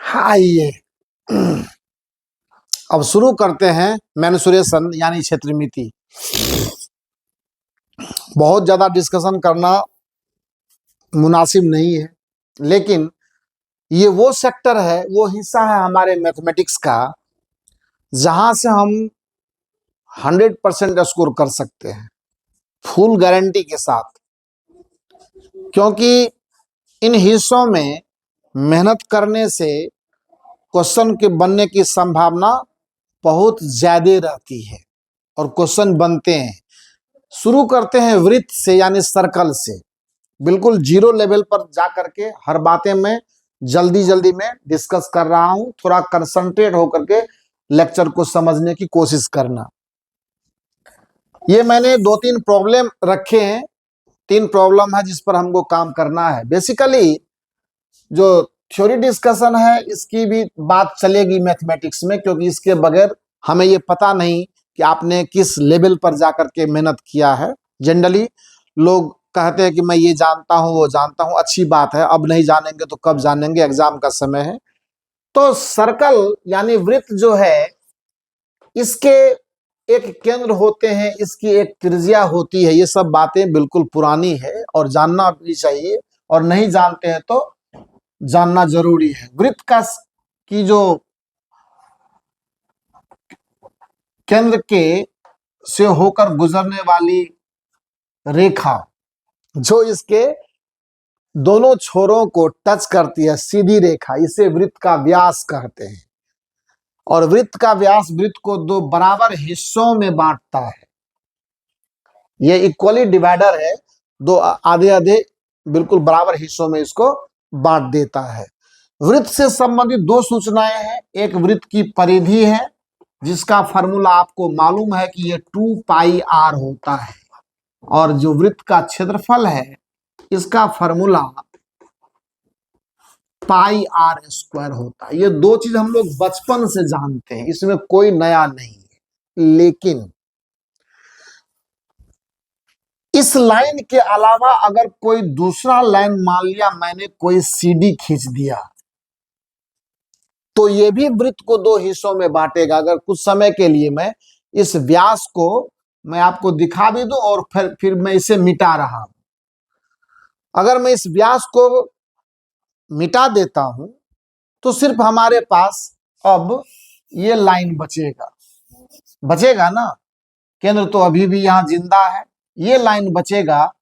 आइए अब शुरू करते हैं मेंसुरेशन यानी क्षेत्रमिति। बहुत ज़्यादा डिस्कशन करना मुनासिब नहीं है, लेकिन ये वो सेक्टर है, वो हिस्सा है हमारे मैथमेटिक्स का जहां से हम 100% स्कोर कर सकते हैं फुल गारंटी के साथ, क्योंकि इन हिस्सों में मेहनत करने से क्वेश्चन के बनने की संभावना बहुत ज्यादा रहती है और क्वेश्चन बनते हैं। शुरू करते हैं वृत्त से यानी सर्कल से, बिल्कुल जीरो लेवल पर जा करके हर बातें मैं जल्दी जल्दी में डिस्कस कर रहा हूं। थोड़ा कंसंट्रेट होकर के लेक्चर को समझने की कोशिश करना। ये मैंने 2-3 प्रॉब्लम रखे हैं, 3 प्रॉब्लम है जिस पर हमको काम करना है। बेसिकली जो थ्योरी डिस्कशन है इसकी भी बात चलेगी मैथमेटिक्स में, क्योंकि इसके बगैर हमें ये पता नहीं कि आपने किस लेवल पर जाकर के मेहनत किया है। जनरली लोग कहते हैं कि मैं ये जानता हूँ वो जानता हूँ, अच्छी बात है, अब नहीं जानेंगे तो कब जानेंगे, एग्जाम का समय है। तो सर्कल यानी वृत्त जो है, इसके एक केंद्र होते हैं, इसकी एक त्रिज्या होती है। ये सब बातें बिल्कुल पुरानी है और जानना भी चाहिए, और नहीं जानते हैं तो जानना जरूरी है। वृत्त का की जो केंद्र के से होकर गुजरने वाली रेखा जो इसके दोनों छोरों को टच करती है, सीधी रेखा, इसे वृत्त का व्यास कहते हैं। और वृत्त का व्यास वृत्त को 2 बराबर हिस्सों में बांटता है। ये इक्वली डिवाइडर है, 2 आधे आधे बिल्कुल बराबर हिस्सों में इसको बांट देता है। वृत्त से संबंधित 2 सूचनाएं हैं। एक वृत्त की परिधि है जिसका फॉर्मूला आपको मालूम है कि ये 2πr होता है, और जो वृत्त का क्षेत्रफल है इसका फॉर्मूला πr² होता है। ये 2 चीज हम लोग बचपन से जानते हैं, इसमें कोई नया नहीं है। लेकिन इस लाइन के अलावा अगर कोई दूसरा लाइन, मान लिया मैंने कोई सीडी खींच दिया, तो ये भी वृत्त को 2 हिस्सों में बांटेगा। अगर कुछ समय के लिए मैं इस व्यास को मैं आपको दिखा भी दूं और फिर मैं इसे मिटा रहा हूं, अगर मैं इस व्यास को मिटा देता हूं तो सिर्फ हमारे पास अब ये लाइन बचेगा ना। केंद्र तो अभी भी यहां जिंदा है, ये लाइन बचेगा।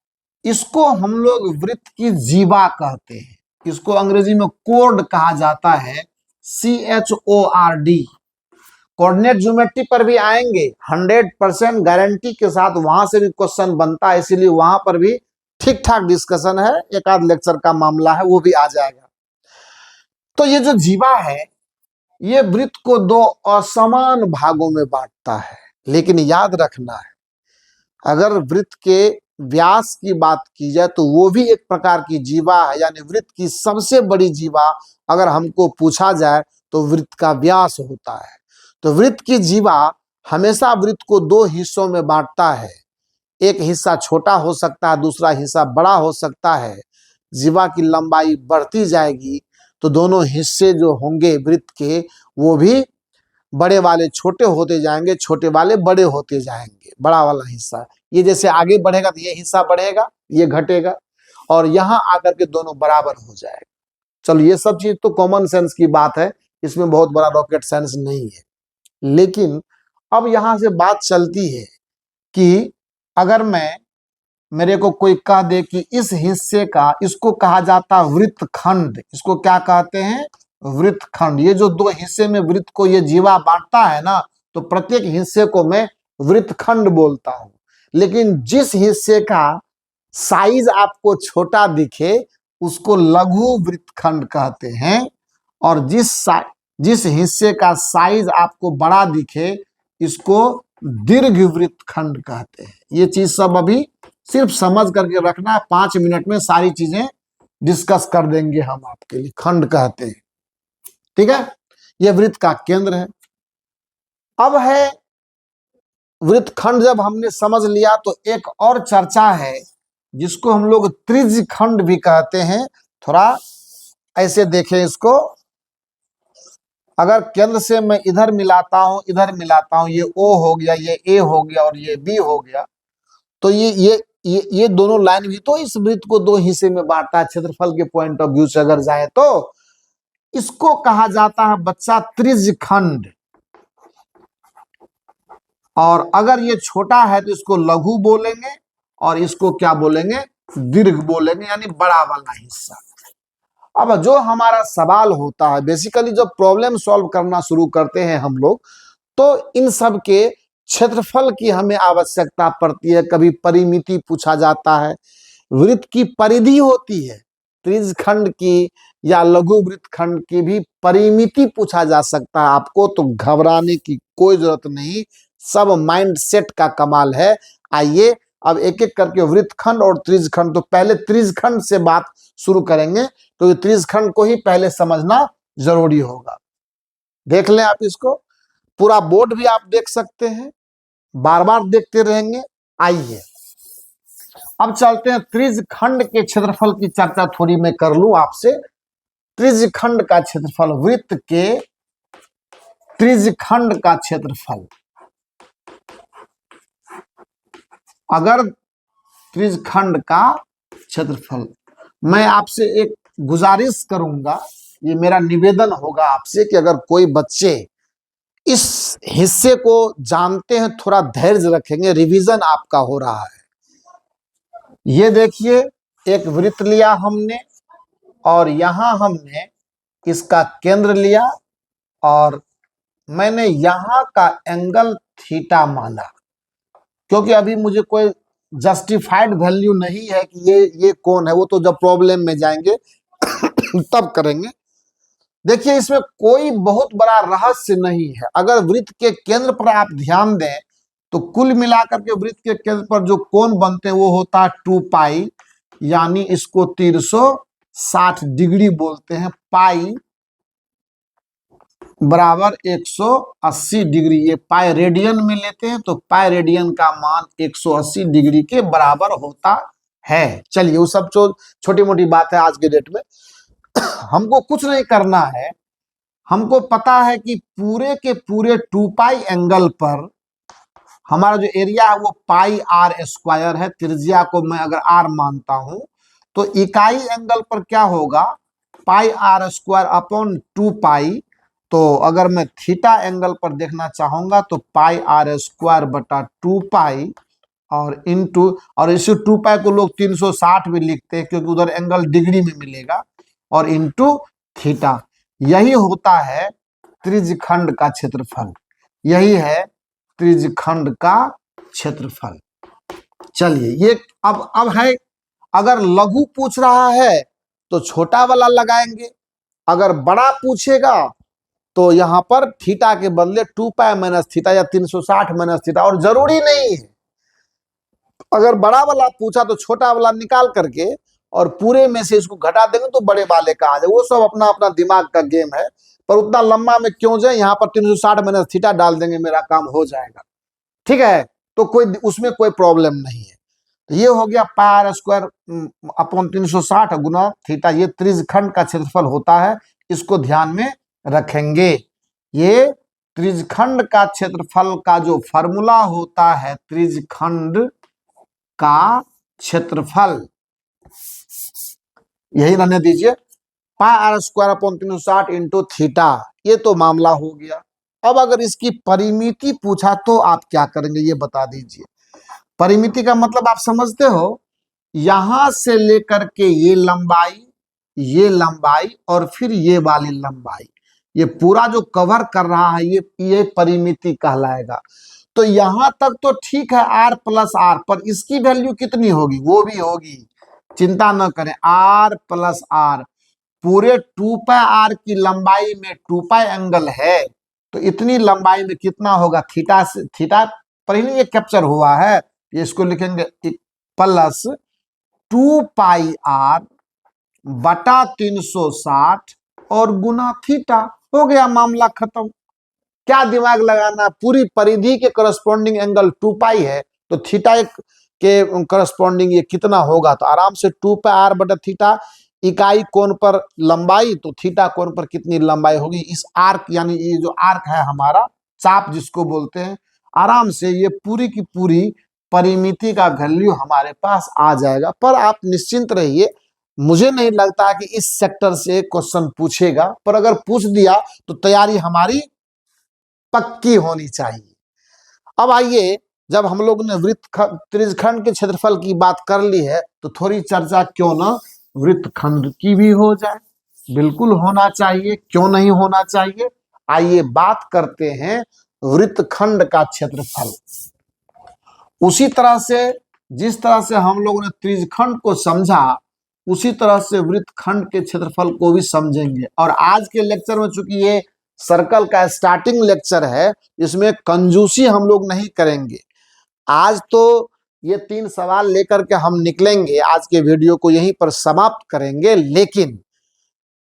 इसको हम लोग वृत्त की जीवा कहते हैं। इसको अंग्रेजी में कोड कहा जाता है, CHORD। कोऑर्डिनेट ज्योमेट्री पर भी आएंगे, 100% गारंटी के साथ वहां से भी क्वेश्चन बनता है, इसीलिए वहां पर भी ठीक ठाक डिस्कशन है, एक आध लेक्चर का मामला है, वो भी आ जाएगा। तो ये जो जीवा है ये वृत्त को 2 असमान भागों में बांटता है। लेकिन याद रखना है, अगर वृत्त के व्यास की बात की जाए तो वो भी एक प्रकार की जीवा है, यानी वृत्त की सबसे बड़ी जीवा अगर हमको पूछा जाए तो वृत्त का व्यास होता है। तो वृत्त की जीवा हमेशा वृत्त को 2 हिस्सों में बांटता है। एक हिस्सा छोटा हो सकता है, दूसरा हिस्सा बड़ा हो सकता है। जीवा की लंबाई बढ़ती जाएगी तो दोनों हिस्से जो होंगे वृत्त के, वो भी बड़े वाले छोटे होते जाएंगे, छोटे वाले बड़े होते जाएंगे। बड़ा वाला हिस्सा ये जैसे आगे बढ़ेगा तो ये हिस्सा बढ़ेगा, ये घटेगा, और यहां आकर के दोनों बराबर हो जाएगा। चलो ये सब चीज तो कॉमन सेंस की बात है, इसमें बहुत बड़ा रॉकेट साइंस नहीं है। लेकिन अब यहां से बात चलती है कि अगर मेरे को कोई कह दे कि इस हिस्से का, इसको कहा जाता है वृत्तखंड। इसको क्या कहते हैं? वृत्तखंड। ये जो 2 हिस्से में वृत्त को ये जीवा बांटता है ना, तो प्रत्येक हिस्से को मैं वृत्तखंड बोलता हूं। लेकिन जिस हिस्से का साइज आपको छोटा दिखे उसको लघु वृत्तखंड कहते हैं, और जिस हिस्से का साइज आपको बड़ा दिखे इसको दीर्घ वृत्तखंड कहते हैं। ये चीज सब अभी सिर्फ समझ करके रखना, 5 मिनट में सारी चीजें डिस्कस कर देंगे हम आपके लिए। खंड कहते हैं, ठीक है। यह वृत्त का केंद्र है। अब है वृत्तखंड जब हमने समझ लिया तो एक और चर्चा है जिसको हम लोग त्रिज्य खंड भी कहते हैं। थोड़ा ऐसे देखें इसको, अगर केंद्र से मैं इधर मिलाता हूं, इधर मिलाता हूं, ये ओ हो गया, ये ए हो गया और ये बी हो गया, तो ये दोनों लाइन भी तो इस वृत्त को दो हिस्से में बांटता है क्षेत्रफल के पॉइंट ऑफ व्यू से अगर जाए तो। इसको कहा जाता है बच्चा त्रिज्यखंड। और अगर ये छोटा है तो इसको लघु बोलेंगे और इसको क्या बोलेंगे, दीर्घ बोलेंगे, यानी बड़ा वाला हिस्सा। अब जो हमारा सवाल होता है, बेसिकली जब प्रॉब्लम सॉल्व करना शुरू करते हैं हम लोग, तो इन सब के क्षेत्रफल की हमें आवश्यकता पड़ती है। कभी परिमिति पूछा जाता है, वृत्त की परिधि होती है, त्रिज्यखंड की या लघु वृत्तखंड की भी परिमिति पूछा जा सकता है आपको, तो घबराने की कोई जरूरत नहीं, सब माइंड सेट का कमाल है। आइए अब एक एक करके वृत्तखंड और त्रिज्यखंड, तो पहले त्रिज्यखंड से बात शुरू करेंगे, तो त्रिज्यखंड को ही पहले समझना जरूरी होगा। देख लें आप इसको, पूरा बोर्ड भी आप देख सकते हैं, बार बार देखते रहेंगे। आइए अब चलते हैं त्रिज्यखंड के क्षेत्रफल की चर्चा थोड़ी मैं कर लूं आपसे। त्रिज्यखंड का क्षेत्रफल, वृत्त के त्रिज्यखंड का क्षेत्रफल, अगर त्रिज्यखंड का क्षेत्रफल, मैं आपसे एक गुजारिश करूंगा, ये मेरा निवेदन होगा आपसे कि अगर कोई बच्चे इस हिस्से को जानते हैं, थोड़ा धैर्य रखेंगे, रिवीजन आपका हो रहा है। ये देखिए, एक वृत्त लिया हमने और यहां हमने इसका केंद्र लिया और मैंने यहां का एंगल थीटा माना, क्योंकि अभी मुझे कोई जस्टिफाइड वैल्यू नहीं है कि ये कौन है, वो तो जब प्रॉब्लम में जाएंगे तब करेंगे। देखिए, इसमें कोई बहुत बड़ा रहस्य नहीं है। अगर वृत्त के केंद्र पर आप ध्यान दें तो कुल मिलाकर के वृत्त के केंद्र पर जो कोण बनते हैं वो होता है 2 पाई, यानी इसको 360 डिग्री बोलते हैं। पाई बराबर 180 डिग्री, ये पाई रेडियन में लेते हैं तो पाई रेडियन का मान 180 डिग्री के बराबर होता है। चलिए, वो सब छोटी मोटी बात है आज के डेट में। हमको कुछ नहीं करना है, हमको पता है कि पूरे के पूरे 2 पाई एंगल पर हमारा जो एरिया है वो पाई आर स्क्वायर है। त्रिज्या को मैं अगर आर मानता हूं तो इकाई एंगल पर क्या होगा, पाई आर स्क्वायर अपॉन 2 पाई। तो अगर मैं थीटा एंगल पर देखना चाहूंगा तो पाई आर स्क्वायर बटा 2 पाई और इनटू, और इस 2 पाई को लोग 360 भी लिखते हैं क्योंकि उधर एंगल डिग्री में मिलेगा, और इनटू थीटा। यही होता है त्रिज्यखंड का क्षेत्रफल, यही है त्रिज्यखंड का क्षेत्रफल। चलिए, ये अब है, अगर लघु पूछ रहा है तो छोटा वाला लगाएंगे, अगर बड़ा पूछेगा तो यहां पर थीटा के बदले 2 पाई माइनस थीटा या 360 माइनस थीटा, और जरूरी नहीं है। अगर बड़ा वाला पूछा तो छोटा वाला निकाल करके और पूरे में से इसको घटा देंगे तो बड़े वाले का आ जाए। वो सब अपना अपना दिमाग का गेम है, पर उतना लंबा में क्यों जाए, यहाँ पर 360 माइनस थीटा डाल देंगे, मेरा काम हो जाएगा। ठीक है, तो कोई उसमें कोई प्रॉब्लम नहीं है। तो ये हो गया पाई आर स्क्वायर अपॉन 360 गुना थीटा, ये त्रिज्यखंड का क्षेत्रफल होता है, इसको ध्यान में रखेंगे। ये त्रिज्यखंड का क्षेत्रफल का जो फॉर्मूला होता है, त्रिज्यखंड का क्षेत्रफल, यही रहने दीजिए, pi r square upon 360 into theta. ये तो मामला हो गया। अब अगर इसकी परिमिति पूछा तो आप क्या करेंगे, ये बता दीजिए। परिमिति का मतलब आप समझते हो, यहां से लेकर के ये लंबाई और फिर ये वाली लंबाई, ये पूरा जो कवर कर रहा है ये परिमिति कहलाएगा। तो यहां तक तो ठीक है, आर प्लस आर, पर इसकी वैल्यू कितनी होगी, वो भी होगी, चिंता न करें। आर प्लस आर, पूरे 2 पाई आर की लंबाई में 2 पाई एंगल है, तो इतनी लंबाई में कितना होगा, थीटा से, थीटा पर ही ये कैप्चर हुआ है, ये इसको लिखेंगे प्लस 2 पाई आर बटा 360 और गुना थीटा। हो गया, मामला खत्म। क्या दिमाग लगाना, पूरी परिधि के करस्पॉन्डिंग एंगल 2 पाई है, तो थीटा के करस्पॉन्डिंग ये कितना होगा, तो आराम से 2 पाई आर बटा थीटा इकाई कोण पर लंबाई, तो थीटा कोण पर कितनी लंबाई होगी। इस आर्क यानी ये जो आर्क है हमारा, चाप जिसको बोलते हैं, आराम से ये पूरी की पूरी परिमिति का वैल्यू हमारे पास आ जाएगा। पर आप निश्चिंत रहिए, मुझे नहीं लगता कि इस सेक्टर से क्वेश्चन पूछेगा, पर अगर पूछ दिया तो तैयारी हमारी पक्की होनी चाहिए। अब आइए, जब हम लोग ने त्रिज्यखंड के क्षेत्रफल की बात कर ली है, तो थोड़ी चर्चा क्यों ना वृत्तखंड की भी हो जाए। बिल्कुल होना चाहिए, क्यों नहीं होना चाहिए। आइए बात करते हैं वृत्तखंड का क्षेत्रफल। उसी तरह से जिस तरह से हम लोगों ने त्रिज्यखंड को समझा, उसी तरह से वृत्तखंड के क्षेत्रफल को भी समझेंगे। और आज के लेक्चर में, चूंकि ये सर्कल का स्टार्टिंग लेक्चर है, इसमें कंजूसी हम लोग नहीं करेंगे। आज तो ये 3 सवाल लेकर के हम निकलेंगे, आज के वीडियो को यहीं पर समाप्त करेंगे। लेकिन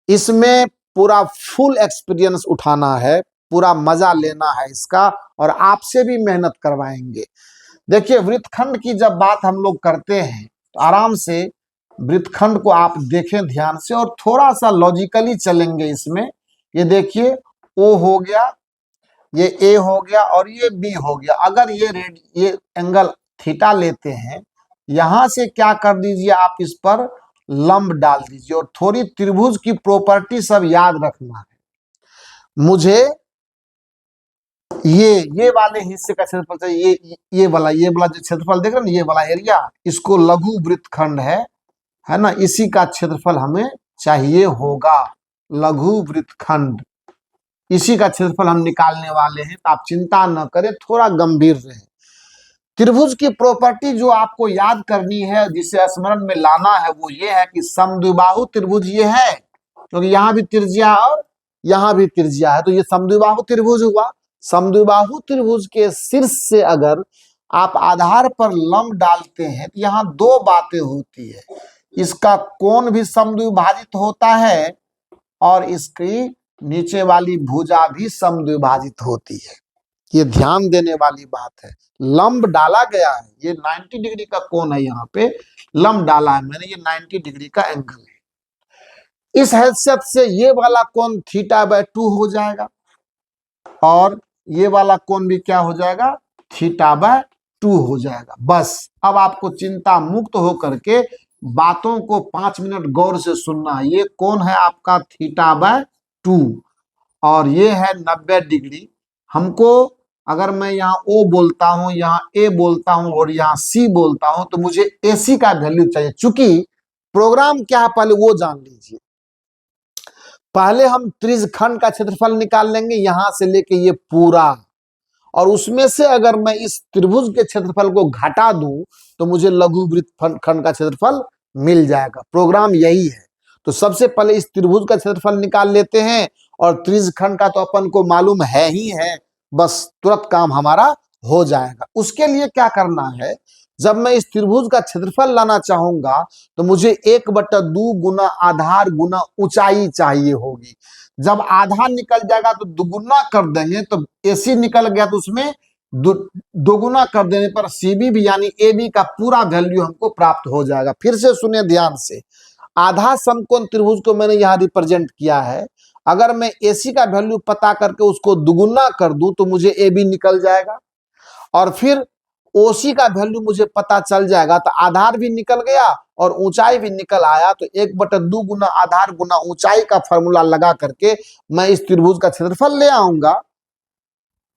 इसमें पूरा फुल एक्सपीरियंस उठाना है, पूरा मजा लेना है इसका, और आपसे भी मेहनत करवाएंगे। देखिए, वृत्तखंड की जब बात हम लोग करते हैं तो आराम से वृत्तखंड को आप देखें ध्यान से, और थोड़ा सा लॉजिकली चलेंगे इसमें। ये देखिए, ओ हो गया, ये ए हो गया और ये बी हो गया। अगर ये एंगल थीटा लेते हैं, यहां से क्या कर दीजिए आप, इस पर लंब डाल दीजिए। और थोड़ी त्रिभुज की प्रॉपर्टी सब याद रखना है। मुझे ये वाले हिस्से का क्षेत्रफल चाहिए, ये वाला जो क्षेत्रफल देख रहे हैं ना, ये वाला एरिया, इसको लघु वृत्तखंड है ना, इसी का क्षेत्रफल हमें चाहिए होगा। लघु वृत्तखंड, इसी का क्षेत्रफल हम निकालने वाले हैं। तो आप चिंता न करें, थोड़ा गंभीर रहें। त्रिभुज की प्रॉपर्टी जो आपको याद करनी है, जिसे स्मरण में लाना है, वो ये है कि समद्विबाहु त्रिभुज ये है, क्योंकि यहाँ भी त्रिज्या और यहाँ भी त्रिज्या है, तो ये समद्विबाहु त्रिभुज हुआ। समद्विबाहु त्रिभुज के शीर्ष से अगर आप आधार पर लंब डालते हैं, तो यहाँ 2 बातें होती है। इसका कोण भी समद्विभाजित होता है, और इसकी नीचे वाली भुजा भी समद्विभाजित होती है। ये ध्यान देने वाली बात है। लंब डाला गया है, ये 90 डिग्री का कोण है, यहाँ पे लंब डाला है मैंने, ये 90 डिग्री का एंगल है। इस हैसियत से ये वाला कोण θ/2 हो जाएगा, और ये वाला कोण भी क्या हो जाएगा, θ/2 हो जाएगा। बस अब आपको चिंता मुक्त होकर के बातों को 5 मिनट गौर से सुनना है। ये कोण है आपका θ/2, और ये है 90 डिग्री। हमको, अगर मैं यहाँ O बोलता हूं, यहाँ A बोलता हूं और यहाँ C बोलता हूं, तो मुझे AC का वैल्यू चाहिए। चूंकि प्रोग्राम क्या है पहले वो जान लीजिए। पहले हम त्रिज्यखंड का क्षेत्रफल निकाल लेंगे, यहां से लेके ये पूरा, और उसमें से अगर मैं इस त्रिभुज के क्षेत्रफल को घटा दूं, तो मुझे लघु वृत्तखंड का क्षेत्रफल मिल जाएगा। प्रोग्राम यही है। तो सबसे पहले इस त्रिभुज का क्षेत्रफल निकाल लेते हैं, और त्रिज्यखंड का तो अपन को मालूम है ही है, बस तुरंत काम हमारा हो जाएगा। उसके लिए क्या करना है, जब मैं इस त्रिभुज का क्षेत्रफल लाना चाहूंगा, तो मुझे 1/2 गुना आधार गुना ऊंचाई चाहिए होगी। जब आधार निकल जाएगा तो दुगुना कर देंगे, तो AC निकल गया तो उसमें दोगुना कर देने पर CB भी यानी AB का पूरा वैल्यू हमको प्राप्त हो जाएगा। फिर से सुने ध्यान से, आधा समकोण त्रिभुज को मैंने यहाँ रिप्रेजेंट किया है। अगर मैं AC का वैल्यू पता करके उसको दुगुना कर दूं, तो मुझे AB निकल जाएगा, और फिर OC का वैल्यू मुझे पता चल जाएगा, तो आधार भी निकल गया और ऊंचाई भी निकल आया। तो 1/2 गुना आधार गुना ऊंचाई का फॉर्मूला लगा करके मैं इस त्रिभुज का क्षेत्रफल ले आऊंगा,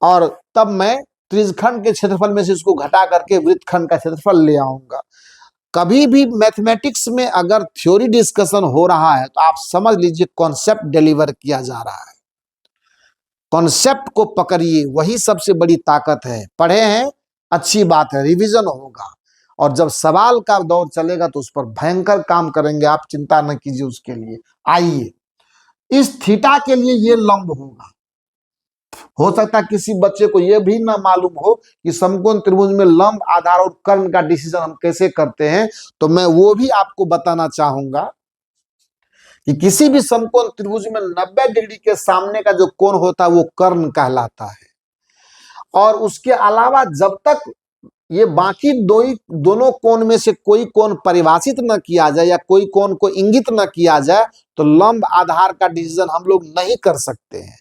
और तब मैं त्रिज्यखंड के क्षेत्रफल में से इसको घटा करके वृत्तखंड का क्षेत्रफल ले आऊंगा। कभी भी मैथमेटिक्स में अगर थ्योरी डिस्कशन हो रहा है, तो आप समझ लीजिए कॉन्सेप्ट डिलीवर किया जा रहा है। कॉन्सेप्ट को पकड़िए, वही सबसे बड़ी ताकत है। पढ़े हैं, अच्छी बात है, रिवीजन होगा, और जब सवाल का दौर चलेगा तो उस पर भयंकर काम करेंगे। आप चिंता न कीजिए उसके लिए। आइए, इस थीटा के लिए ये लंब होगा। हो सकता है किसी बच्चे को यह भी ना मालूम हो कि समकोण त्रिभुज में लंब, आधार और कर्ण का डिसीजन हम कैसे करते हैं, तो मैं वो भी आपको बताना चाहूंगा कि किसी भी समकोण त्रिभुज में 90 डिग्री के सामने का जो कोण होता है वो कर्ण कहलाता है। और उसके अलावा जब तक ये बाकी दोनों कोण में से कोई कोण परिभाषित न किया जाए या कोई कोण को इंगित न किया जाए तो लंब आधार का डिसीजन हम लोग नहीं कर सकते हैं।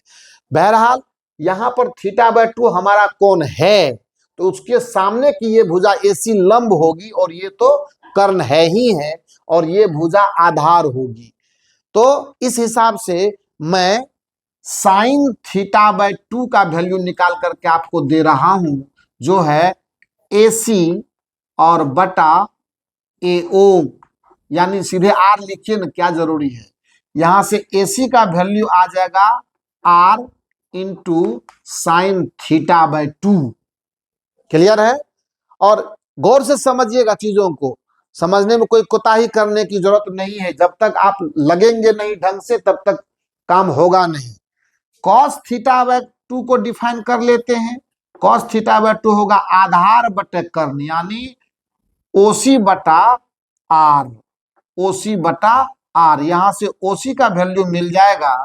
बहरहाल यहां पर θ/2 हमारा कोण है, तो उसके सामने की ये भुजा AC लंब होगी और ये तो कर्ण है ही है, और ये भुजा आधार होगी। तो इस हिसाब से मैं sin θ/2 का वैल्यू निकाल करके आपको दे रहा हूं, जो है AC और बटा AO, यानी सीधे R लिखिए ना, क्या जरूरी है। यहां से AC का वैल्यू आ जाएगा R इंटू साइन θ/2। क्लियर है? और गौर से समझिएगा, चीजों को समझने में कोई कोताही करने की जरूरत नहीं है। जब तक आप लगेंगे नहीं ढंग से तब तक काम होगा नहीं। cos θ/2 को डिफाइन कर लेते हैं। cos θ/2 होगा आधार बटे कर्ण, यानी OC बटा R, OC बटा R। यहां से OC का वैल्यू मिल जाएगा,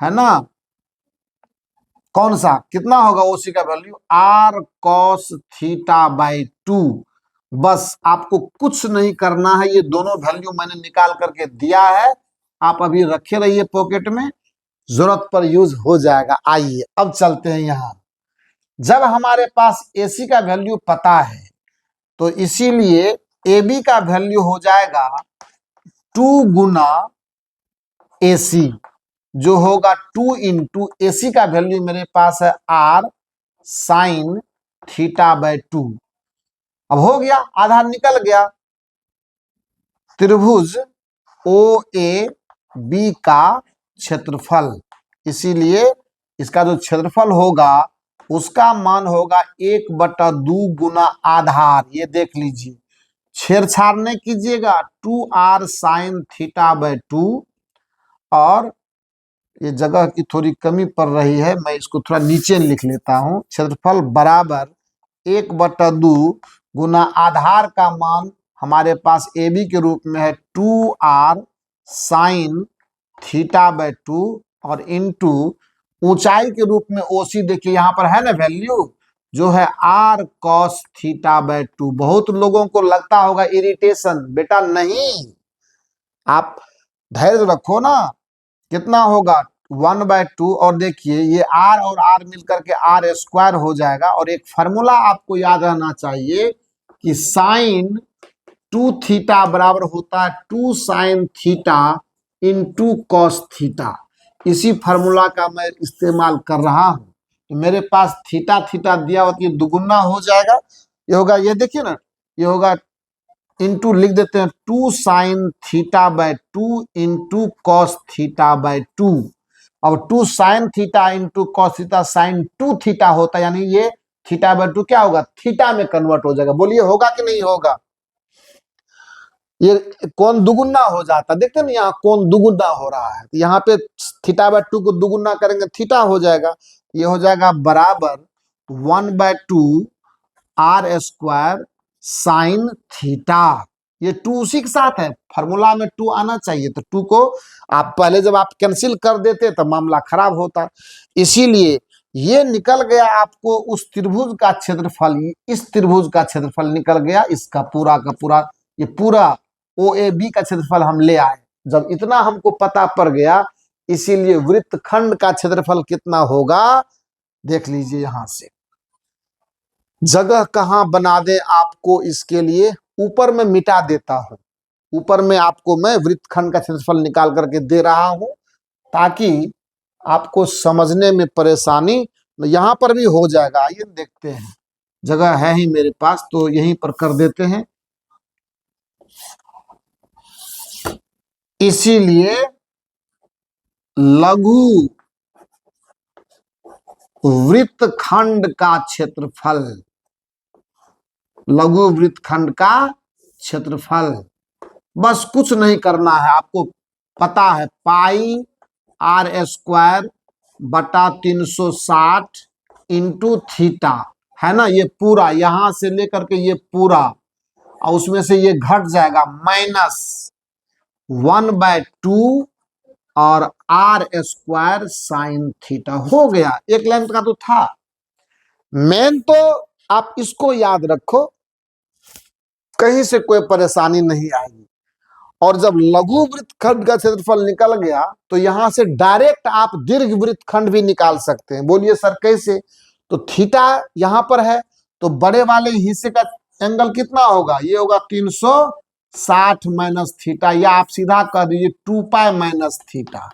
है ना, कौन सा, कितना होगा OC का वैल्यू, R cos θ/2। बस आपको कुछ नहीं करना है, ये दोनों वैल्यू मैंने निकाल करके दिया है, आप अभी रखे रहिए पॉकेट में, जरूरत पर यूज हो जाएगा। आइए अब चलते हैं यहां। जब हमारे पास AC का वैल्यू पता है तो इसीलिए AB का वैल्यू हो जाएगा 2 गुना AC, जो होगा 2 इंटू AC का वैल्यू मेरे पास है R साइन θ/2। अब हो गया, आधार निकल गया। त्रिभुज OAB का क्षेत्रफल, इसीलिए इसका जो क्षेत्रफल होगा उसका मान होगा 1/2 गुना आधार। ये देख लीजिए, छेड़छाड़ नहीं कीजिएगा, 2R साइन θ/2। और ये जगह की थोड़ी कमी पड़ रही है, मैं इसको थोड़ा नीचे लिख लेता हूं। क्षेत्रफल बराबर 1/2 गुना आधार का मान हमारे पास AB के रूप में है 2R साइन θ/2, और इंटू ऊंचाई के रूप में OC, देखिए यहां पर है ना वैल्यू, जो है R cos θ/2। बहुत लोगों को लगता होगा इरिटेशन, बेटा नहीं, आप धैर्य रखो ना। कितना होगा 1/2, और देखिए ये R और R मिलकर के R² हो जाएगा। और एक फार्मूला आपको याद रहना चाहिए कि साइन 2θ बराबर होता है 2 साइन θ इंटू कॉस θ। इसी फार्मूला का मैं इस्तेमाल कर रहा हूं। तो मेरे पास θ दिया होता है, ये दुगुना हो जाएगा, ये होगा, ये देखिए ना, ये होगा इंटू, लिख देते हैं 2 साइन θ/2 इंटू कॉस θ/2। अब 2 साइन θ इंटू कॉस θ साइन 2θ होता है, यानी ये θ/2 क्या होगा, थीटा में कन्वर्ट हो जाएगा। बोलिए होगा कि नहीं होगा? ये कोण दुगुना हो जाता, देखते ना यहाँ कोण दुगुना हो रहा है, तो यहाँ पे θ/2 को दुगुना करेंगे थीटा हो जाएगा। ये हो जाएगा बराबर 1/2 R² साइन θ। ये 2 उसी के साथ है, फार्मूला में 2 आना चाहिए, तो 2 को आप पहले जब आप कैंसिल कर देते तो मामला खराब होता। इसीलिए ये निकल गया आपको उस त्रिभुज का क्षेत्रफल, इस त्रिभुज का क्षेत्रफल निकल गया, इसका पूरा का पूरा, ये पूरा OAB का क्षेत्रफल हम ले आए। जब इतना हमको पता पड़ गया, इसीलिए वृत्तखंड का क्षेत्रफल कितना होगा देख लीजिए। यहां से जगह कहां बना दे आपको, इसके लिए ऊपर में मिटा देता हूं, ऊपर में आपको मैं वृत्तखंड का क्षेत्रफल निकाल करके दे रहा हूं, ताकि आपको समझने में परेशानी, यहां पर भी हो जाएगा। आइए देखते हैं, जगह है ही मेरे पास, तो यहीं पर कर देते हैं। इसीलिए लघु वृत्तखंड का क्षेत्रफल, लघु वृत्तखंड का क्षेत्रफल, बस कुछ नहीं करना है, आपको पता है पाई R² बटा 360 इंटू थीटा, है ना, ये पूरा यहां से लेकर के ये पूरा, और उसमें से ये घट जाएगा माइनस 1/2 और R² साइन θ हो गया। एक लेंथ का तो था, मेन तो आप इसको याद रखो, कहीं से कोई परेशानी नहीं आएगी। और जब लघु वृत्तखंड का क्षेत्रफल निकल गया तो यहां से डायरेक्ट आप दीर्घ वृत्तखंड भी निकाल सकते हैं। बोलिए सर कैसे? तो थीटा यहां पर है, तो बड़े वाले हिस्से का एंगल कितना होगा? ये होगा 360 माइनस थीटा, या आप सीधा कह दीजिए 2 पाई माइनस थीटा।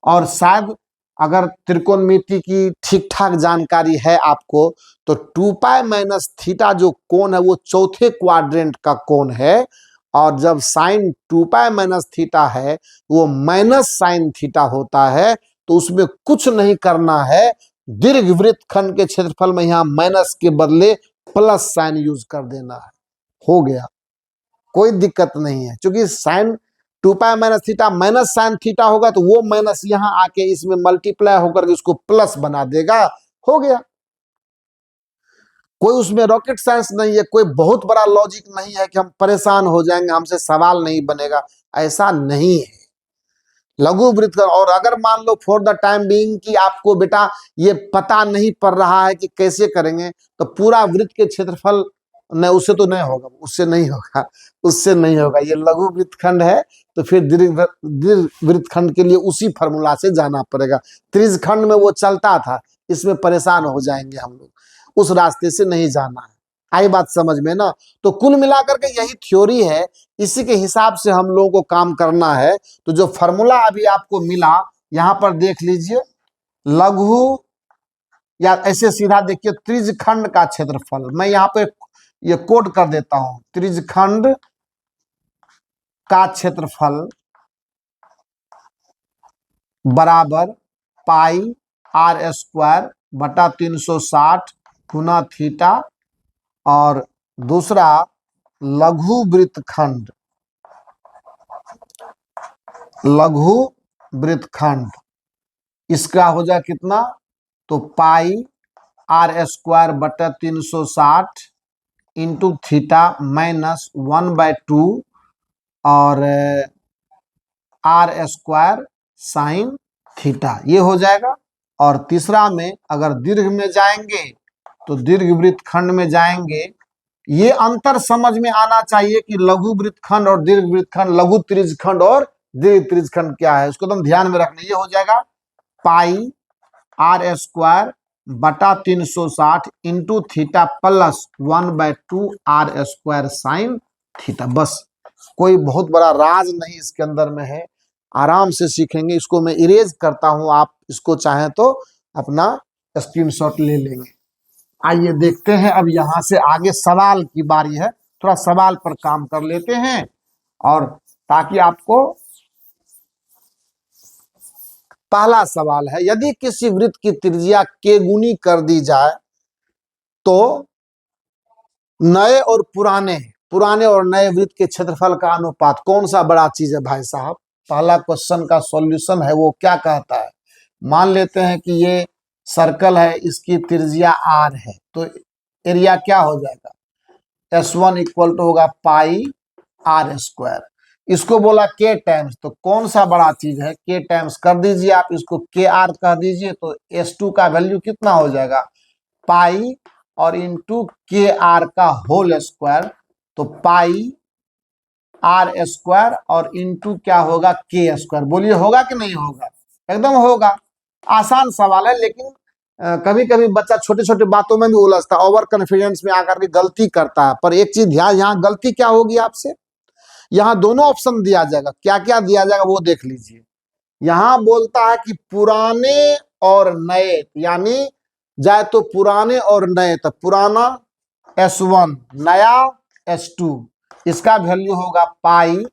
और शायद अगर त्रिकोणमिति की ठीक ठाक जानकारी है आपको, तो 2 पाई माइनस थीटा जो कोण है वो चौथे क्वाड्रेंट का कोण है, और जब साइन 2 पाई माइनस थीटा है वो माइनस साइन थीटा होता है, तो उसमें कुछ नहीं करना है, दीर्घ वृत्तखंड के क्षेत्रफल में यहां माइनस के बदले प्लस साइन यूज कर देना है, हो गया, कोई दिक्कत नहीं है। क्योंकि sine 2 pi minus theta minus sine theta होगा, तो वो माइनस यहां आके इसमें मल्टीप्लाई होकर के उसको प्लस बना देगा, हो गया। कोई उसमें रॉकेट साइंस नहीं है, कोई बहुत बड़ा लॉजिक नहीं है कि हम परेशान हो जाएंगे, हमसे सवाल नहीं बनेगा, ऐसा नहीं है। लघु वृत्त, और अगर मान लो फॉर द टाइम बीइंग कि आपको बेटा ये पता नहीं पड़ रहा है कि कैसे करेंगे, तो पूरा वृत्त के क्षेत्रफल नहीं, उससे तो नहीं होगा, उससे नहीं होगा, उससे नहीं होगा। ये लघु वृत्तखंड है, तो फिर दीर्घ वृत्तखंड के लिए उसी फॉर्मूला से जाना पड़ेगा। त्रिज्यखंड में वो चलता था, इसमें परेशान हो जाएंगे हम लोग, उस रास्ते से नहीं जाना है। आई बात समझ में ना? तो कुल मिलाकर के यही थ्योरी है, इसी के हिसाब से हम लोगों को काम करना है। तो जो फॉर्मूला अभी आपको मिला यहां पर देख लीजिए, लघु, या ऐसे सीधा देखिए, त्रिज्यखंड का क्षेत्रफल, मैं यहाँ पे ये कोड कर देता हूं, त्रिज्यखंड का क्षेत्रफल बराबर पाई आर स्क्वायर बटा 360 गुना थीटा, और दूसरा लघु वृत्तखंड, लघु वृत्तखंड इसका हो जाए कितना? तो पाई आर स्क्वायर बटा 360 इंटू थीटा माइनस 1/2 और आर स्क्वायर साइन थीटा, ये हो जाएगा। और तीसरा में अगर दीर्घ में जाएंगे तो दीर्घ वृत्तखंड में जाएंगे, ये अंतर समझ में आना चाहिए कि लघु वृत्तखंड और दीर्घ वृत्तखंड, लघु त्रिज्यखंड और दीर्घ त्रिज्यखंड क्या है, उसको तुम ध्यान में रखना। ये हो जाएगा पाई आर स्क्वायर बटा 360 into theta plus 1/2 r square sine theta. बस, कोई बहुत बड़ा राज नहीं इसके अंदर में है, आराम से सीखेंगे। इसको मैं इरेज करता हूं, आप इसको चाहें तो अपना स्क्रीनशॉट ले लेंगे। आइए देखते हैं, अब यहां से आगे सवाल की बारी है, थोड़ा सवाल पर काम कर लेते हैं, और ताकि आपको, पहला सवाल है, यदि किसी वृत्त की त्रिज्या k गुनी कर दी जाए तो नए और पुराने और नए वृत्त के क्षेत्रफल का अनुपात कौन सा बड़ा चीज है भाई साहब? पहला क्वेश्चन का सॉल्यूशन है, वो क्या कहता है? मान लेते हैं कि ये सर्कल है, इसकी त्रिज्या r है, तो एरिया क्या हो जाएगा? S1 इक्वल टू होगा पाई आर स्क्वायर। इसको बोला k टाइम्स, तो कौन सा बड़ा चीज है? k टाइम्स कर दीजिए आप, इसको kr कह दीजिए, तो S2 का वैल्यू कितना हो जाएगा? पाई और इंटू kr का होल स्क्वायर, तो पाई आर स्क्वायर और इंटू क्या होगा? k square. बोलिए होगा कि नहीं होगा? एकदम होगा। आसान सवाल है, लेकिन कभी कभी बच्चा छोटे छोटे बातों में भी उलझता है, ओवर कॉन्फिडेंस में आकर के गलती करता है। पर एक चीज ध्यान, यहाँ गलती क्या होगी आपसे, यहाँ दोनों ऑप्शन दिया जाएगा, क्या क्या दिया जाएगा वो देख लीजिए। यहां बोलता है कि पुराने और नए, यानी जाए तो पुराने और नए, तो पुराना S1, नया S2, इसका वैल्यू होगा पाई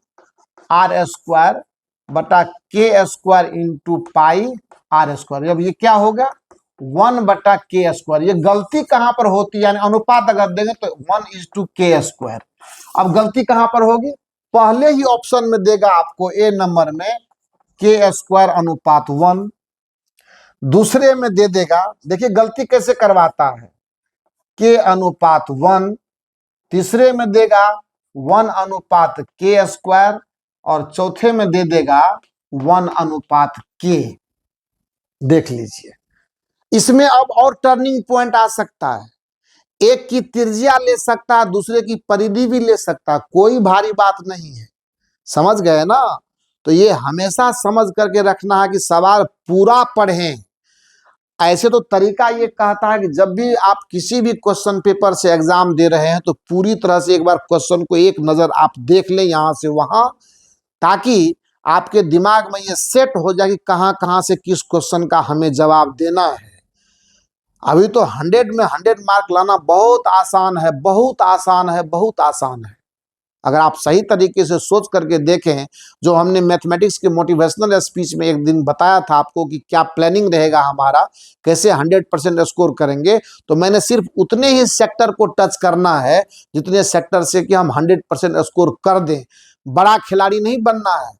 आर स्क्वायर बटा k square into pi r square. अब ये क्या होगा? 1/k²। ये गलती कहां पर होती है, यानी अनुपात अगर देंगे तो 1:k स्क्वायर। अब गलती कहां पर होगी? पहले ही ऑप्शन में देगा आपको ए नंबर में k² अनुपात 1, दूसरे में दे देगा, देखिए गलती कैसे करवाता है, k अनुपात 1, तीसरे में देगा 1/k², और चौथे में दे देगा 1/k। देख लीजिए, इसमें अब और टर्निंग पॉइंट आ सकता है। एक की त्रिज्या ले सकता है, दूसरे की परिधि भी ले सकता है, कोई भारी बात नहीं है। समझ गए ना? तो ये हमेशा समझ करके रखना है कि सवाल पूरा पढ़ें। ऐसे तो तरीका ये कहता है कि जब भी आप किसी भी क्वेश्चन पेपर से एग्जाम दे रहे हैं तो पूरी तरह से एक बार क्वेश्चन को एक नजर आप देख लें यहां से वहां, ताकि आपके दिमाग में ये सेट हो जाए कि कहां कहां से किस क्वेश्चन का हमें जवाब देना है। अभी तो 100 में 100 मार्क लाना बहुत आसान है, बहुत आसान है, बहुत आसान है। अगर आप सही तरीके से सोच करके देखें, जो हमने मैथमेटिक्स के मोटिवेशनल स्पीच में एक दिन बताया था आपको कि क्या प्लानिंग रहेगा हमारा, कैसे 100% स्कोर करेंगे, तो मैंने सिर्फ उतने ही सेक्टर को टच करना है जितने सेक्टर से कि हम 100% स्कोर कर दें। बड़ा खिलाड़ी नहीं बनना है,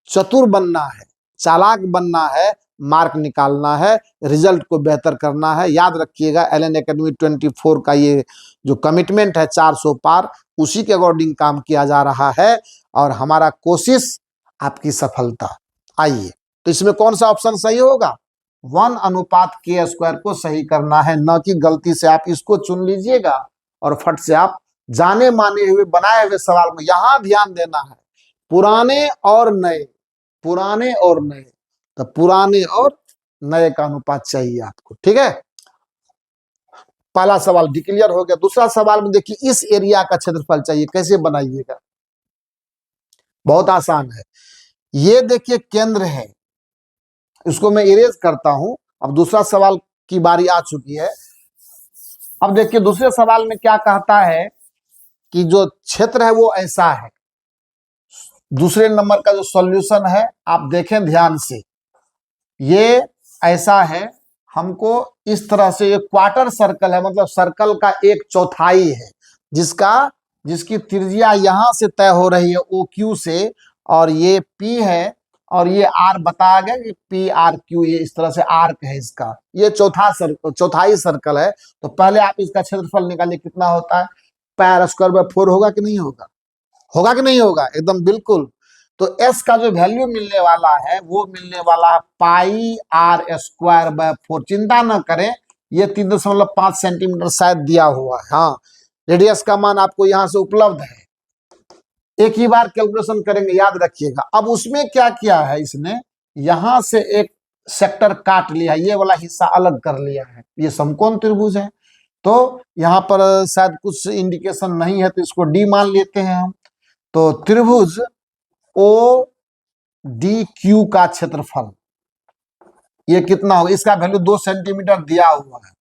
चतुर बनना है, चालाक बनना है, मार्क निकालना है, रिजल्ट को बेहतर करना है। याद रखिएगा एलन एकेडमी 24 का ये जो कमिटमेंट है 400 पार, उसी के अकॉर्डिंग काम किया जा रहा है और हमारा कोशिश आपकी सफलता। आइए, तो इसमें कौन सा ऑप्शन सही होगा? 1:k² को सही करना है, न कि गलती से आप इसको चुन लीजिएगा और फट से आप जाने माने हुए बनाए हुए सवाल को। यहां ध्यान देना है, पुराने और नए, पुराने और नए, तो पुराने और नए का अनुपात चाहिए आपको। ठीक है, पहला सवाल डिक्लेयर हो गया। दूसरा सवाल में देखिए, इस एरिया का क्षेत्रफल चाहिए, कैसे बनाइएगा? बहुत आसान है। ये देखिए केंद्र है, इसको मैं इरेज करता हूं। अब दूसरा सवाल की बारी आ चुकी है। अब देखिए दूसरे सवाल में क्या कहता है कि जो क्षेत्र है वो ऐसा है। दूसरे नंबर का जो सॉल्यूशन है आप देखें ध्यान से, ये ऐसा है। हमको इस तरह से, ये क्वार्टर सर्कल है, मतलब सर्कल का 1/4 है, जिसकी त्रिज्या यहां से तय हो रही है OQ से, और ये P है और ये R बताया गया कि PRQ, ये इस तरह से आर्क है इसका। ये चौथाई सर्कल है। तो पहले आप इसका क्षेत्रफल निकालिए, कितना होता है? πr² होगा कि नहीं होगा? होगा कि नहीं होगा? एकदम बिल्कुल। तो S का जो वैल्यू मिलने वाला है वो मिलने वाला है πr²/4। चिंता न करें, ये 3.5 सेंटीमीटर शायद दिया हुआ है। हाँ, रेडियस का मान आपको यहां से उपलब्ध है, एक ही बार कैलकुलेशन करेंगे, याद रखिएगा। अब उसमें क्या किया है इसने, यहां से एक सेक्टर काट लिया है, ये वाला हिस्सा अलग कर लिया है। ये समकोण त्रिभुज है, तो यहाँ पर शायद कुछ इंडिकेशन नहीं है, तो इसको डी मान लेते हैं हम। तो त्रिभुज ODQ का क्षेत्रफल ये कितना होगा? इसका वैल्यू 2 सेंटीमीटर दिया हुआ है।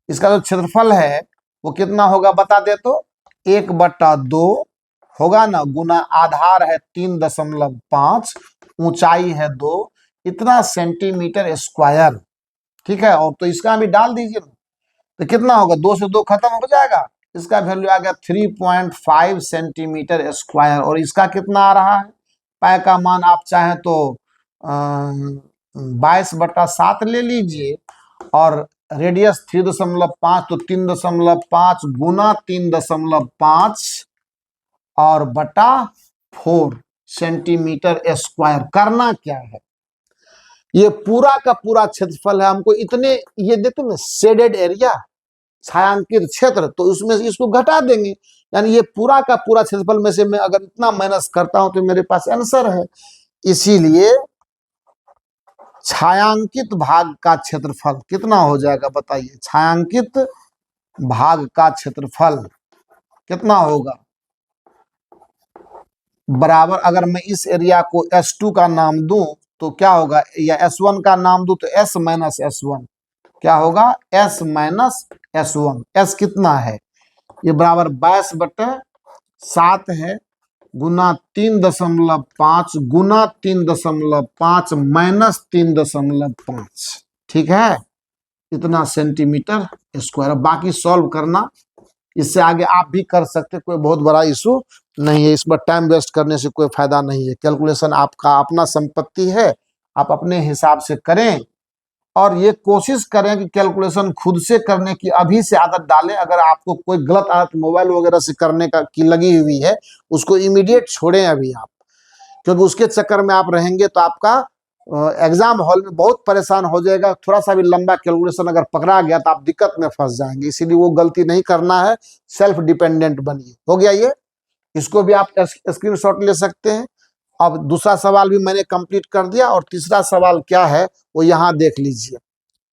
इसका जो क्षेत्रफल है वो कितना होगा बता दे तो? 1/2 होगा ना, गुना आधार है 3.5, ऊंचाई है 2, इतना सेंटीमीटर स्क्वायर। ठीक है, और तो इसका भी डाल दीजिए ना, तो कितना होगा? 2 से 2 खत्म हो जाएगा। इसका वैल्यू आ गया 3.5 सेंटीमीटर स्क्वायर। और इसका कितना आ रहा है? पाई का मान आप चाहें तो 22/7 ले लीजिए, और रेडियस 3.5, तो 3.5 गुना 3.5 और बटा 4 सेंटीमीटर स्क्वायर। करना क्या है, ये पूरा का पूरा क्षेत्रफल है। हमको इतने, ये देखते हैं शेडेड एरिया, छायांकित क्षेत्र, तो उसमें इसको घटा देंगे, यानी ये पूरा का पूरा क्षेत्रफल में से मैं अगर इतना माइनस करता हूं तो मेरे पास आंसर है। इसीलिए छायांकित भाग का क्षेत्रफल कितना हो जाएगा बताइए? छायांकित भाग का क्षेत्रफल कितना होगा? बराबर, अगर मैं इस एरिया को S2 का नाम दूं तो क्या होगा, या S1 का नाम दूं तो S माइनस S1 क्या होगा? S minus S1। S कितना है? ये बराबर 22/7 है, गुना 3.5 गुना 3.5 माइनस 3.5। ठीक है, इतना सेंटीमीटर स्क्वायर। बाकी सॉल्व करना, इससे आगे आप भी कर सकते, कोई बहुत बड़ा इशू नहीं है। इस पर टाइम वेस्ट करने से कोई फायदा नहीं है। कैलकुलेशन आपका अपना संपत्ति है, आप अपने हिसाब से करें, और ये कोशिश करें कि कैलकुलेशन खुद से करने की अभी से आदत डालें। अगर आपको कोई गलत आदत मोबाइल वगैरह से करने की लगी हुई है, उसको इमीडिएट छोड़ें अभी आप, क्योंकि उसके चक्कर में आप रहेंगे तो आपका एग्जाम हॉल में बहुत परेशान हो जाएगा। थोड़ा सा भी लंबा कैलकुलेशन अगर पकड़ा गया तो आप दिक्कत में फंस जाएंगे, इसीलिए वो गलती नहीं करना है, सेल्फ डिपेंडेंट बनिए। हो गया ये, इसको भी आप स्क्रीनशॉट ले सकते हैं। अब दूसरा सवाल भी मैंने कंप्लीट कर दिया, और तीसरा सवाल क्या है वो यहाँ देख लीजिए।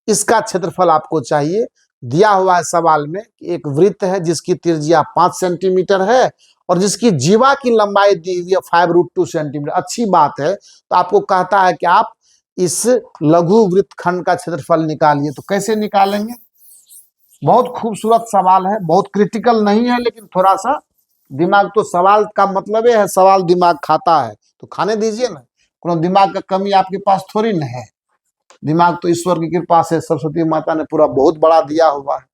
इसका क्षेत्रफल आपको चाहिए। दिया हुआ है सवाल में कि एक वृत्त है जिसकी त्रिज्या 5 सेंटीमीटर है और जिसकी जीवा की लंबाई दी हुई है 5√2 सेंटीमीटर। अच्छी बात है। तो आपको कहता है कि आप इस लघु वृत्तखंड का क्षेत्रफल निकालिए। तो कैसे निकालेंगे? बहुत खूबसूरत सवाल है, बहुत क्रिटिकल नहीं है, लेकिन थोड़ा सा दिमाग, तो सवाल का मतलब है सवाल दिमाग खाता है, तो खाने दीजिए ना। कोनो दिमाग का कमी आपके पास थोड़ी न है। दिमाग तो ईश्वर की कृपा से सरस्वती माता ने पूरा बहुत बड़ा दिया हुआ है।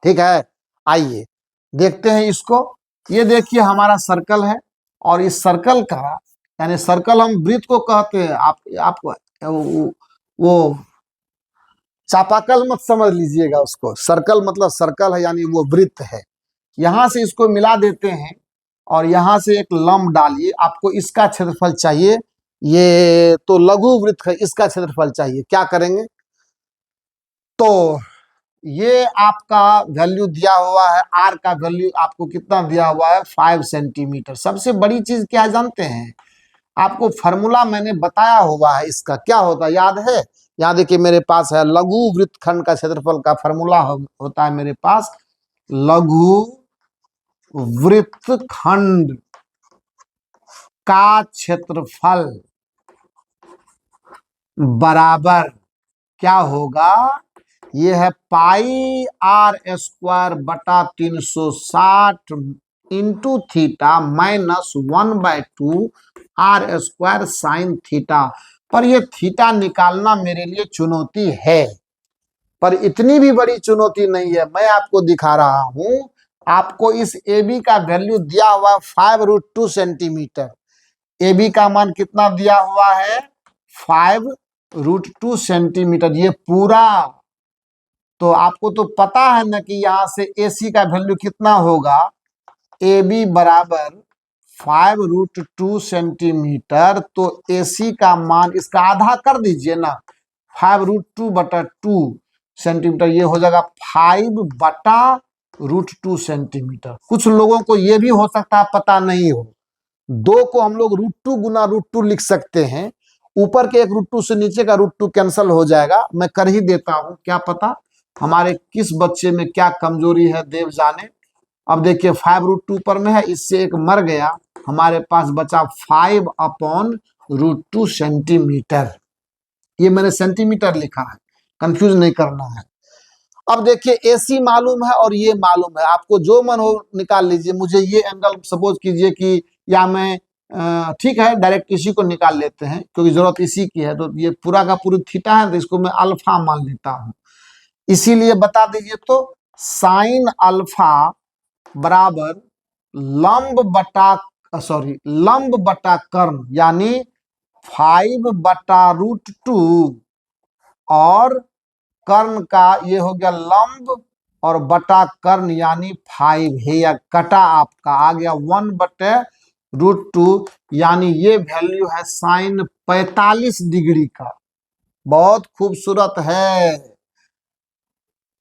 ठीक है, आइए देखते हैं इसको। ये देखिए हमारा सर्कल है, और इस सर्कल का, यानी सर्कल हम वृत्त को कहते हैं। आप वो चापाकल मत समझ लीजिएगा उसको। सर्कल मतलब सर्कल है, यानी वो वृत्त है। यहां से इसको मिला देते हैं और यहां से एक लंब डालिए। आपको इसका क्षेत्रफल चाहिए। ये तो लघु वृत्त है, इसका क्षेत्रफल चाहिए। क्या करेंगे? तो ये आपका वैल्यू दिया हुआ है, आर का वैल्यू आपको कितना दिया हुआ है? 5 सेंटीमीटर। सबसे बड़ी चीज क्या जानते हैं? आपको फॉर्मूला मैंने बताया हुआ है इसका, क्या होता है याद है? याद है कि मेरे पास है लघु वृत्तखंड का क्षेत्रफल का फॉर्मूला होता है मेरे पास। लघु वृत्तखंड का क्षेत्रफल बराबर क्या होगा? ये है पाई आर स्क्वायर बटा 360 into theta minus 1/2 r square sine theta. पर ये थीटा निकालना मेरे लिए चुनौती है, पर इतनी भी बड़ी चुनौती नहीं है। मैं आपको दिखा रहा हूं। आपको इस ए बी का वैल्यू दिया हुआ 5√2 सेंटीमीटर। ए बी का मान कितना दिया हुआ है? 5√2 सेंटीमीटर। ये पूरा, तो आपको तो पता है ना कि यहां से ए सी का वैल्यू कितना होगा? ए बी बराबर 5√2 सेंटीमीटर। तो ए सी का मान इसका आधा कर दीजिए ना, 5√2/2 सेंटीमीटर। ये हो जाएगा 5/√2 सेंटीमीटर। कुछ लोगों को ये भी हो सकता है पता नहीं हो। 2 को हम लोग √2 गुना √2 लिख सकते हैं। ऊपर के एक √2 से नीचे का √2 कैंसल हो जाएगा। मैं कर ही देता हूं, क्या पता हमारे किस बच्चे में क्या कमजोरी है, देव जाने। अब देखिए 5√2 पर में है, इससे एक मर गया, हमारे पास बचा 5/√2 सेंटीमीटर। ये मैंने सेंटीमीटर लिखा है, कंफ्यूज नहीं करना है। अब देखिए एसी मालूम है और ये मालूम है, आपको जो मन हो निकाल लीजिए। मुझे ये एंगल सपोज कीजिए कि, या मैं ठीक है डायरेक्ट इसी को निकाल लेते हैं क्योंकि जरूरत इसी की है। तो ये पूरा का पूरा थीटा है, तो इसको मैं अल्फा मान लेता हूं। इसीलिए बता दीजिए, तो साइन अल्फा बराबर लंब बटा कर्ण, यानी 5/√2 और कर्ण का ये हो गया लंब, और बटा कर्ण यानी 5 है, या कटा आपका आ गया 1/√2, यानी ये वैल्यू है साइन 45 डिग्री का। बहुत खूबसूरत है।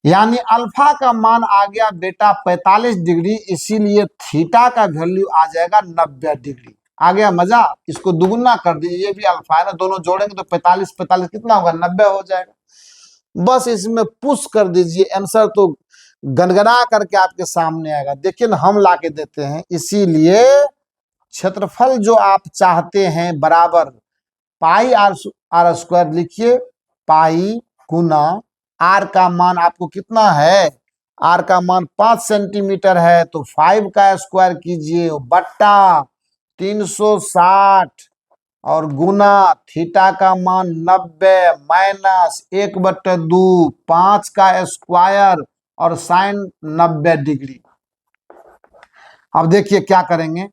यानी अल्फा का मान आ गया बेटा 45 डिग्री, इसीलिए थीटा का वैल्यू आ जाएगा 90 डिग्री। आ गया मजा? इसको दुगुना कर दीजिए, ये भी अल्फा है ना, दोनों जोड़ेंगे तो 45 कितना होगा? 90 हो जाएगा। बस इसमें पुश कर दीजिए, आंसर तो गनगना करके आपके सामने आएगा। देखिए ना, हम ला के देते हैं। इसीलिए क्षेत्रफल जो आप चाहते हैं बराबर पाई आर स्क्वायर लिखिए, पाई गुना आर का मान आपको कितना है? आर का मान 5 सेंटीमीटर है, तो 5 का स्क्वायर कीजिए बट्टा 360 और गुना थीटा का मान 90 माइनस 1/2 5 का स्क्वायर और साइन 90 डिग्री। अब देखिए क्या करेंगे।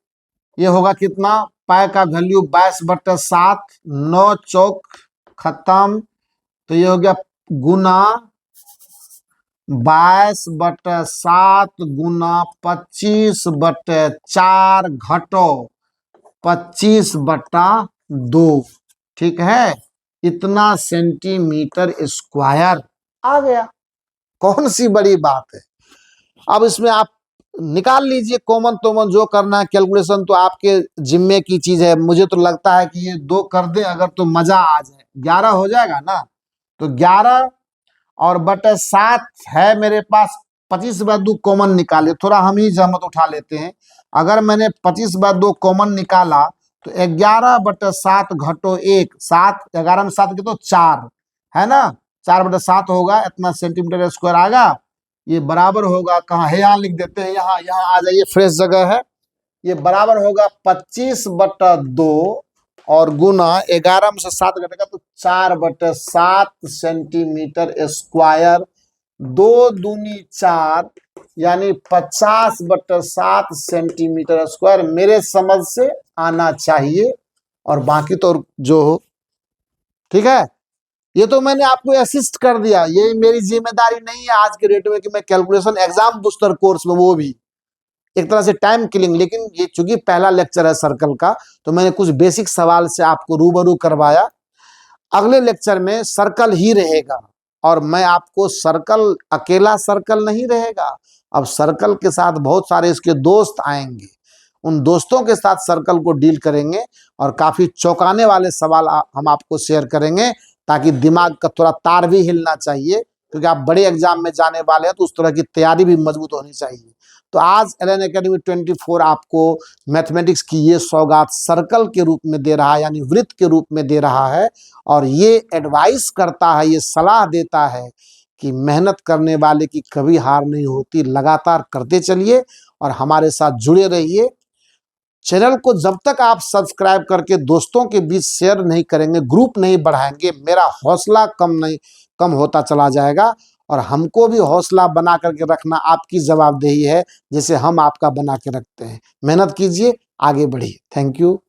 ये होगा कितना? पाई का वैल्यू 22/7, 9 चौक खत्म, तो ये हो गया गुना 22/7 गुना 25/4 घटो 25/2। ठीक है, इतना सेंटीमीटर स्क्वायर आ गया। कौन सी बड़ी बात है। अब इसमें आप निकाल लीजिए कॉमन तोमन जो करना है, कैलकुलेशन तो आपके जिम्मे की चीज है। मुझे तो लगता है कि ये 2 कर दे अगर तो मजा आ जाए। 11 हो जाएगा ना, तो 11 और बटे 7 है मेरे पास। 25/2 कॉमन निकाले, थोड़ा हम ही जहमत उठा लेते हैं। अगर मैंने 25/2 कॉमन निकाला तो 11/7 घटो 1, 7, 11 में 7 के तो 4 है ना, 4/7 होगा। इतना सेंटीमीटर स्क्वायर आएगा। ये बराबर होगा, कहाँ है, यहाँ लिख देते हैं, यहाँ यहाँ आ जाइए, फ्रेश जगह है। ये बराबर होगा 25/2 और गुना 11 में से 7 घटेगा तो 4/7 सेंटीमीटर स्क्वायर। 2 दूनी 4 यानी 50/7 सेंटीमीटर स्क्वायर मेरे समझ से आना चाहिए। और बाकी तो जो हो, ठीक है। ये तो मैंने आपको असिस्ट कर दिया, ये मेरी जिम्मेदारी नहीं है आज के डेट में कि मैं कैलकुलेशन एग्जाम बूस्टर कोर्स में, वो भी एक तरह से टाइम किलिंग। लेकिन ये चूंकि पहला लेक्चर है सर्कल का, तो मैंने कुछ बेसिक सवाल से आपको रूबरू करवाया। अगले लेक्चर में सर्कल ही रहेगा, और मैं आपको सर्कल, अकेला सर्कल नहीं रहेगा। अब सर्कल के साथ बहुत सारे इसके दोस्त आएंगे, उन दोस्तों के साथ सर्कल को डील करेंगे और काफी चौंकाने वाले सवाल हम आपको शेयर करेंगे, ताकि दिमाग का थोड़ा तार भी हिलना चाहिए, क्योंकि आप बड़े एग्जाम में जाने वाले हैं, तो उस तरह की तैयारी भी मजबूत होनी चाहिए। तो आज एलन एकेडमी 24 आपको मैथमेटिक्स की ये सौगात सर्कल के रूप में दे रहा है, यानी वृत्त के रूप में दे रहा है। और ये एडवाइस करता है, ये सलाह देता है कि मेहनत करने वाले की कभी हार नहीं होती, लगातार करते चलिए और हमारे साथ जुड़े रहिए। चैनल को जब तक आप सब्सक्राइब करके दोस्तों के बीच शेयर नहीं करेंगे, ग्रुप नहीं बढ़ाएंगे, मेरा हौसला कम होता चला जाएगा। और हमको भी हौसला बना करके रखना आपकी जवाबदेही है, जैसे हम आपका बना के रखते हैं। मेहनत कीजिए, आगे बढ़िए। Thank you.